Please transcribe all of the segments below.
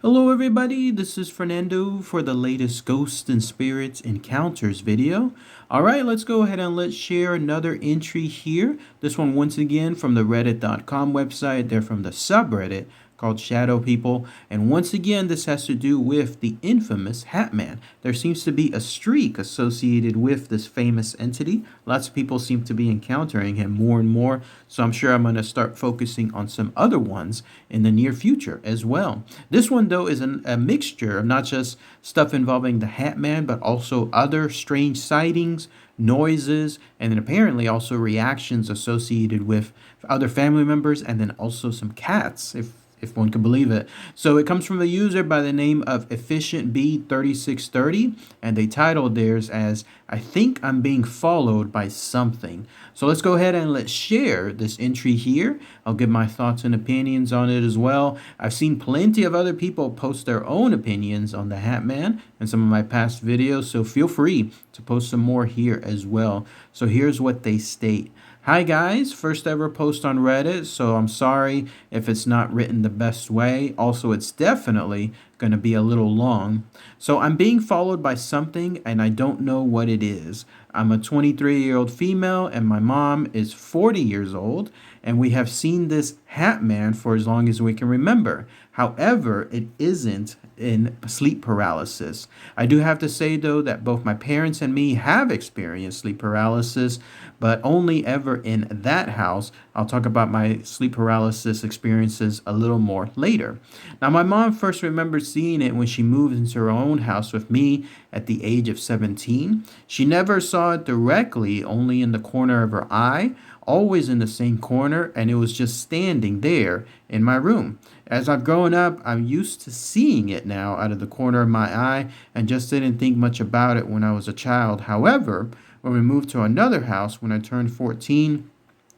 Hello everybody, this is Fernando for the latest Ghosts and Spirits Encounters video. Alright, let's go ahead and let's share another entry here. This one once again from the reddit.com website. They're from the subreddit called Shadow People. And once again, this has to do with the infamous Hat Man. There seems to be a streak associated with this famous entity. Lots of people seem to be encountering him more and more. So I'm sure I'm going to start focusing on some other ones in the near future as well. This one, though, is a mixture of not just stuff involving the Hat Man, but also other strange sightings, noises, and then apparently also reactions associated with other family members, and then also some cats, if one can believe it. So it comes from a user by the name of EfficientB3630, and they titled theirs as "I think I'm being followed by something." So let's go ahead and let's share this entry here. I'll give my thoughts and opinions on it as well. I've seen plenty of other people post their own opinions on the Hat Man in some of my past videos, so feel free to post some more here as well. So here's what they state. Hi guys, first ever post on Reddit, so I'm sorry if it's not written the best way. Also, it's definitely going to be a little long. So I'm being followed by something and I don't know what it is. I'm a 23-year-old female and my mom is 40 years old, and we have seen this Hat Man for as long as we can remember. However, it isn't in sleep paralysis. I do have to say, though, that both my parents and me have experienced sleep paralysis, but only ever in that house. I'll talk about my sleep paralysis experiences a little more later. Now, my mom first remembers seeing it when she moved into her own house with me at the age of 17. She never saw it directly, only in the corner of her eye, always in the same corner, and it was just standing there in my room. As I've grown up, I'm used to seeing it now out of the corner of my eye and just didn't think much about it when I was a child. However, when we moved to another house when I turned 14,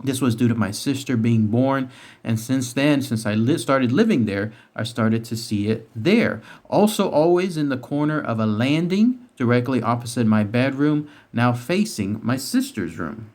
this was due to my sister being born, and since then, since I started living there, I started to see it there. Also, always in the corner of a landing directly opposite my bedroom, now facing my sister's room.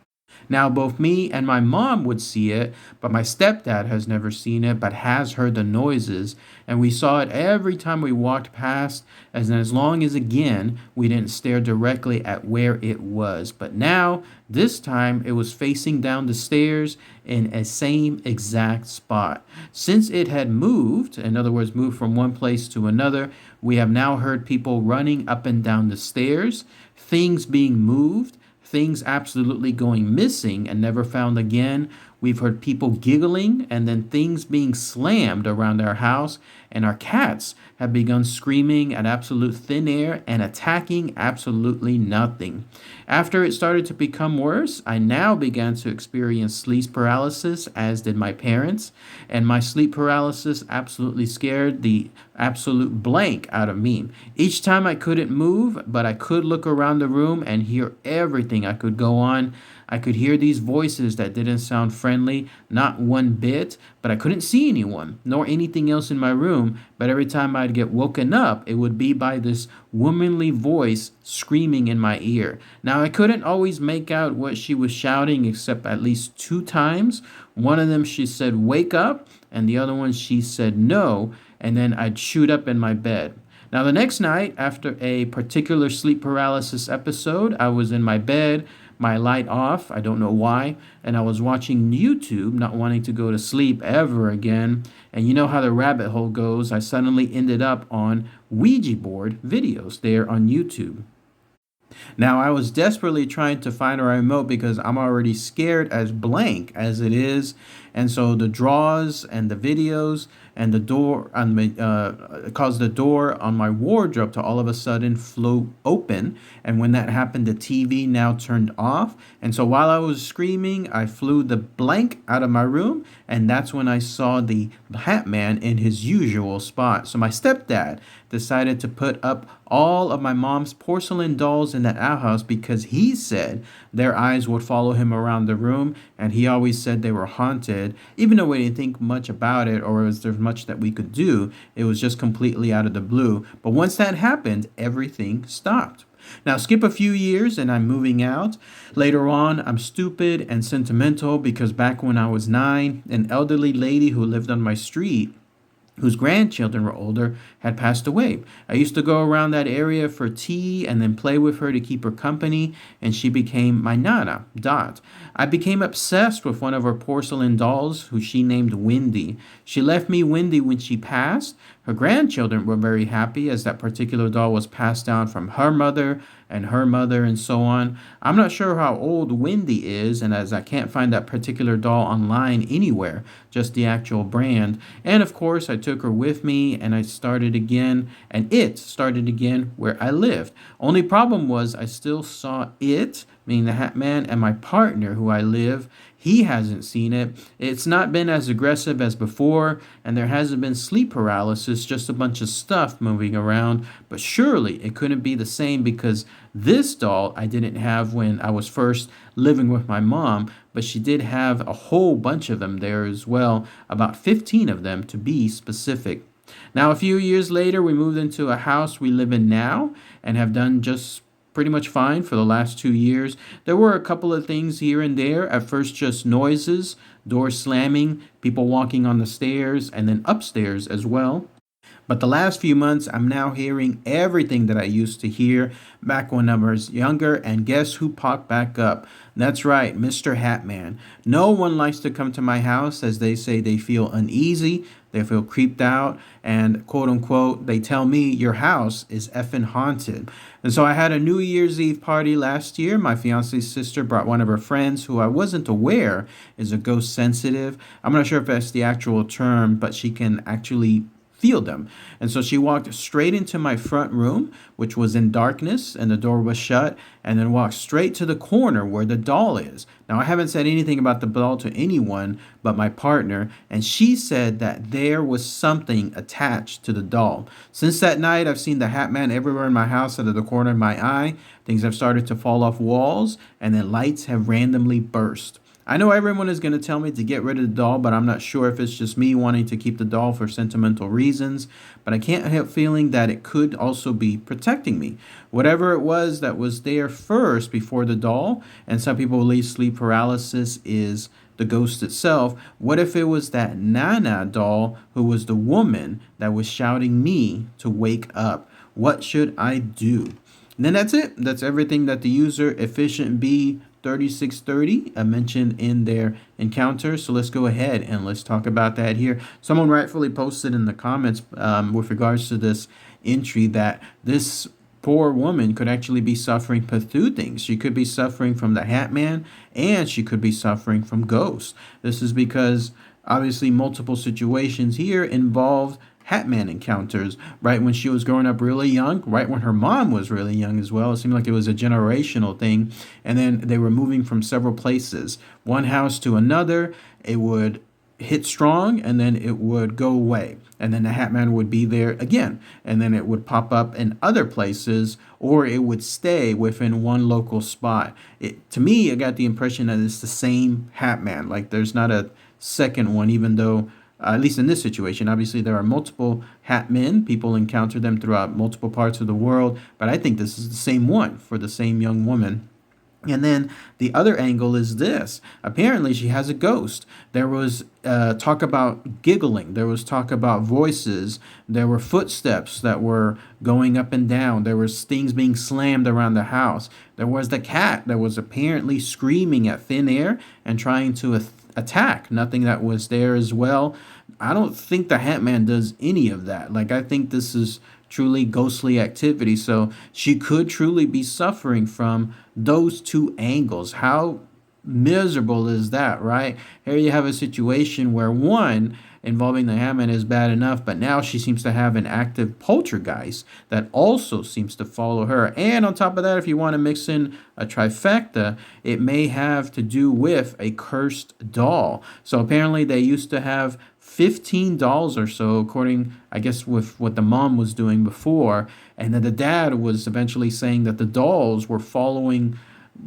Now, both me and my mom would see it, but my stepdad has never seen it, but has heard the noises, and we saw it every time we walked past, as long as, again, we didn't stare directly at where it was. But now, this time, it was facing down the stairs in a same exact spot. Since it had moved, in other words, moved from one place to another, we have now heard people running up and down the stairs, things being moved, things absolutely going missing and never found again. We've heard people giggling and then things being slammed around our house, and our cats have begun screaming at absolute thin air and attacking absolutely nothing. After it started to become worse, I now began to experience sleep paralysis, as did my parents, and my sleep paralysis absolutely scared the absolute blank out of me. Each time I couldn't move, but I could look around the room and hear everything I could go on. I could hear these voices that didn't sound friendly, not one bit, but I couldn't see anyone, nor anything else in my room. But every time I'd get woken up, it would be by this womanly voice screaming in my ear. Now, I couldn't always make out what she was shouting, except at least two times. One of them, she said, "Wake up," and the other one, she said, "No," and then I'd shoot up in my bed. Now, the next night, after a particular sleep paralysis episode, I was in my bed, my light off, I don't know why, and I was watching YouTube, not wanting to go to sleep ever again. And you know how the rabbit hole goes. I suddenly ended up on Ouija board videos there on YouTube. Now, I was desperately trying to find a remote because I'm already scared as blank as it is. And so the draws and the videos and the door on my caused the door on my wardrobe to all of a sudden float open. And when that happened, the TV now turned off. And so while I was screaming, I flew the blank out of my room, and that's when I saw the Hat Man in his usual spot. So my stepdad decided to put up all of my mom's porcelain dolls in that outhouse because he said their eyes would follow him around the room, and he always said they were haunted. Even though we didn't think much about it or was there much that we could do, it was just completely out of the blue. But once that happened, everything stopped. Now, skip a few years and I'm moving out. Later on, I'm stupid and sentimental because back when I was 9, an elderly lady who lived on my street whose grandchildren were older, had passed away. I used to go around that area for tea and then play with her to keep her company, and she became my Nana, Dot. I became obsessed with one of her porcelain dolls, who she named Windy. She left me Windy when she passed. Her grandchildren were very happy as that particular doll was passed down from her mother, and so on. I'm not sure how old Windy is, and as I can't find that particular doll online anywhere, just the actual brand. And of course, I took her with me and it started again where I lived. Only problem was I still saw it, meaning the Hat Man, and my partner who I live. He hasn't seen it. It's not been as aggressive as before, and there hasn't been sleep paralysis, just a bunch of stuff moving around. But surely it couldn't be the same because this doll I didn't have when I was first living with my mom, but she did have a whole bunch of them there as well, about 15 of them to be specific. Now, a few years later, we moved into a house we live in now and have done just pretty much fine for the last 2 years. There were a couple of things here and there. At first, just noises, doors slamming, people walking on the stairs, and then upstairs as well. But the last few months, I'm now hearing everything that I used to hear back when I was younger. And guess who popped back up? That's right, Mr. Hatman. No one likes to come to my house as they say they feel uneasy, they feel creeped out, and quote unquote, they tell me your house is effing haunted. And so I had a New Year's Eve party last year. My fiance's sister brought one of her friends who I wasn't aware is a ghost sensitive. I'm not sure if that's the actual term, but she can actually feel them. And so she walked straight into my front room, which was in darkness and the door was shut, and then walked straight to the corner where the doll is. Now, I haven't said anything about the doll to anyone but my partner, and she said that there was something attached to the doll. Since that night, I've seen the Hat Man everywhere in my house out of the corner of my eye. Things have started to fall off walls, and then lights have randomly burst. I know everyone is going to tell me to get rid of the doll, but I'm not sure if it's just me wanting to keep the doll for sentimental reasons. But I can't help feeling that it could also be protecting me. Whatever it was that was there first before the doll, and some people believe sleep paralysis is the ghost itself. What if it was that Nana doll who was the woman that was shouting me to wake up? What should I do? And then that's it. That's everything that the user efficient B 3630 mentioned in their encounter. So let's go ahead and let's talk about that here. Someone rightfully posted in the comments with regards to this entry that this poor woman could actually be suffering for two things. She could be suffering from the Hat Man, and she could be suffering from ghosts. This is because obviously multiple situations here involved Hatman encounters, right when she was growing up really young, right when her mom was really young as well. It seemed like it was a generational thing. And then they were moving from several places, one house to another. It would hit strong and then it would go away. And then the Hatman would be there again. And then it would pop up in other places, or it would stay within one local spot. To me, I got the impression that it's the same Hatman. Like there's not a second one, even though at least in this situation, obviously there are multiple Hat Men. People encounter them throughout multiple parts of the world, but I think this is the same one for the same young woman. And then the other angle is this. Apparently, she has a ghost. There was talk about giggling. There was talk about voices. There were footsteps that were going up and down. There was things being slammed around the house. There was the cat that was apparently screaming at thin air and trying to attack. Nothing that was there as well. I don't think the Hat Man does any of that. Like, I think this is truly ghostly activity. So she could truly be suffering from those two angles. How miserable is that, right? Here you have a situation where one involving the Hammond is bad enough, but now she seems to have an active poltergeist that also seems to follow her. And on top of that, if you want to mix in a trifecta, it may have to do with a cursed doll. So apparently they used to have 15 dolls or so, according, I guess, with what the mom was doing before. And then the dad was eventually saying that the dolls were following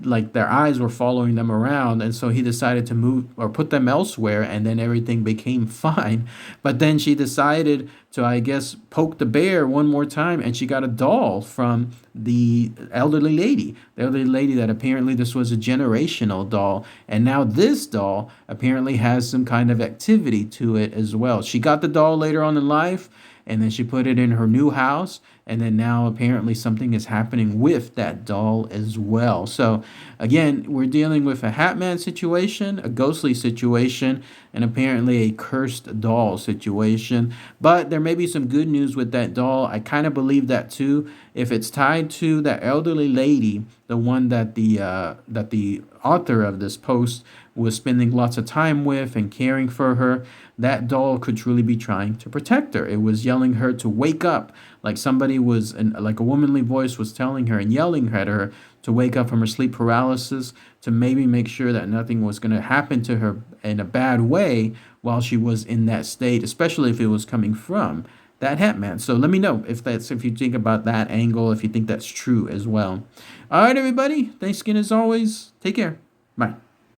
like their eyes were following them around, and so he decided to move or put them elsewhere, and then everything became fine. But then she decided to, I guess, poke the bear one more time, and she got a doll from the elderly lady that apparently this was a generational doll, and now this doll apparently has some kind of activity to it as well. She got the doll later on in life, and then she put it in her new house, and then now apparently something is happening with that doll as well. So again, we're dealing with a Hatman situation, a ghostly situation, and apparently a cursed doll situation. But there may be some good news with that doll. I kind of believe that too. If it's tied to that elderly lady, the one that the author of this post was spending lots of time with and caring for her, that doll could truly be trying to protect her. It was yelling her to wake up, like somebody was, like a womanly voice was telling her and yelling at her to wake up from her sleep paralysis, to maybe make sure that nothing was going to happen to her in a bad way while she was in that state, especially if it was coming from that Hatman. So let me know if you think about that angle, if you think that's true as well. All right, everybody. Thanks again as always. Take care. Bye.